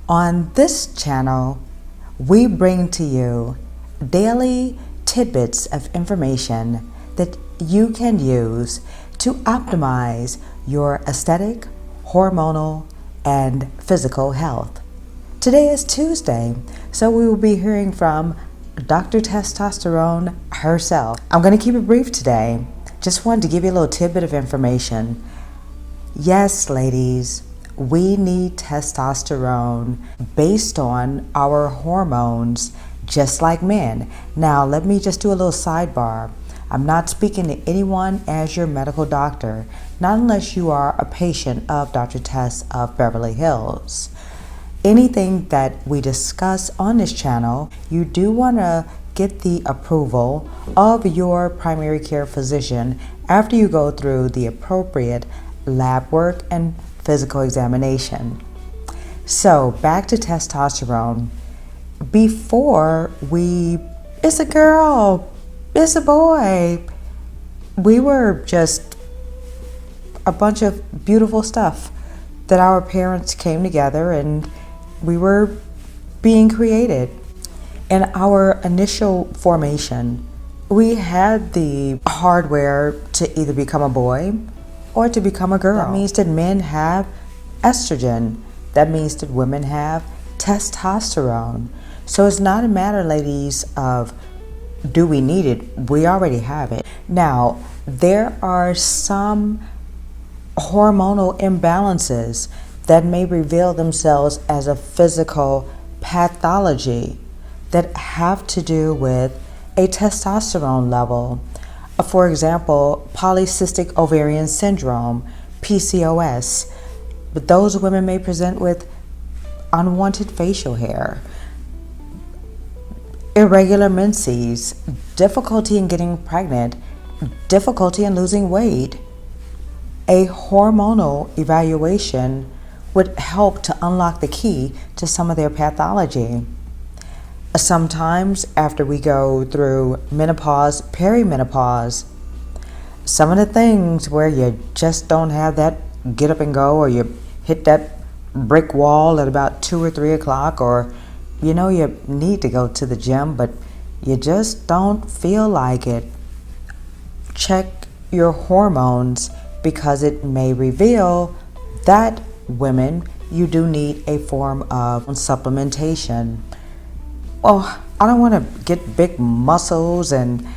On this channel, we bring to you daily tidbits of information that you can use to optimize your aesthetic, hormonal, and physical health. Today is Tuesday, so we will be hearing from Dr. Testosterone herself. I'm going to keep it brief today. Just wanted to give you a little tidbit of information. Yes, ladies, we need testosterone based on our hormones, just like men. Now, let me just do a little sidebar. I'm not speaking to anyone as your medical doctor, not unless you are a patient of Dr. Tess of Beverly Hills. Anything that we discuss on this channel, you do want to get the approval of your primary care physician after you go through the appropriate lab work and physical examination. So back to testosterone. Before it's a girl, it's a boy, we were just a bunch of beautiful stuff that our parents came together and we were being created. In our initial formation, we had the hardware to either become a boy or to become a girl. That means that men have estrogen. That means that women have testosterone. So it's not a matter, ladies, of do we need it? We already have it. Now, there are some hormonal imbalances that may reveal themselves as a physical pathology that have to do with a testosterone level. For example, polycystic ovarian syndrome, PCOS. But those women may present with unwanted facial hair, irregular menses, difficulty in getting pregnant, difficulty in losing weight. A hormonal evaluation would help to unlock the key to some of their pathology. Sometimes after we go through menopause, perimenopause, some of the things where you just don't have that get up and go, or you hit that brick wall at about 2 or 3 o'clock, or you know you need to go to the gym, but you just don't feel like it. Check your hormones, because it may reveal that, women, you do need a form of supplementation. Oh, I don't want to get big muscles and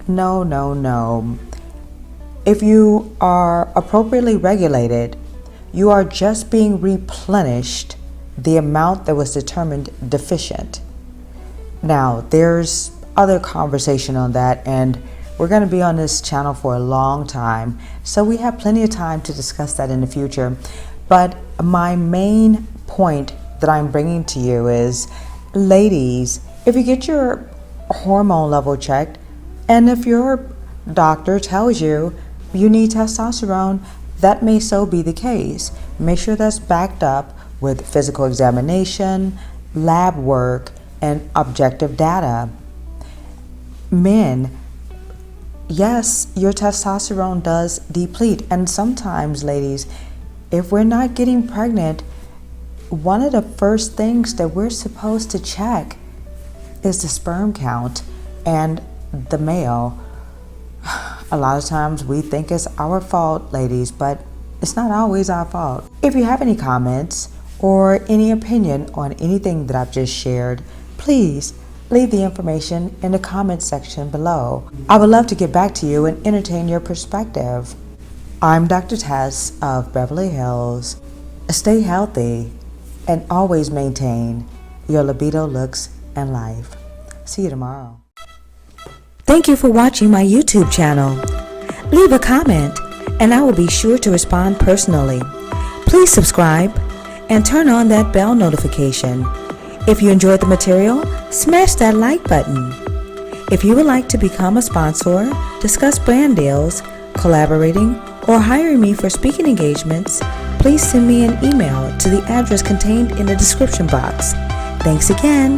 no. If you are appropriately regulated, you are just being replenished the amount that was determined deficient. Now, there's other conversation on that, and we're going to be on this channel for a long time, so we have plenty of time to discuss that in the future. But my main point that I'm bringing to you is, ladies, if you get your hormone level checked, and if your doctor tells you you need testosterone, that may so be the case. Make sure that's backed up with physical examination, lab work, and objective data. Men, yes, your testosterone does deplete, and sometimes, ladies, if we're not getting pregnant, one of the first things that we're supposed to check is the sperm count and the male. A lot of times we think it's our fault, ladies, but it's not always our fault. If you have any comments or any opinion on anything that I've just shared, please leave the information in the comment section below. I would love to get back to you and entertain your perspective. I'm Dr. Tess of Beverly Hills. Stay healthy and always maintain your libido, looks, and life. See you tomorrow. Thank you for watching my YouTube channel. Leave a comment and I will be sure to respond personally. Please subscribe and turn on that bell notification. If you enjoyed the material, smash that like button. If you would like to become a sponsor, discuss brand deals, collaborating, or hiring me for speaking engagements, please send me an email to the address contained in the description box. Thanks again.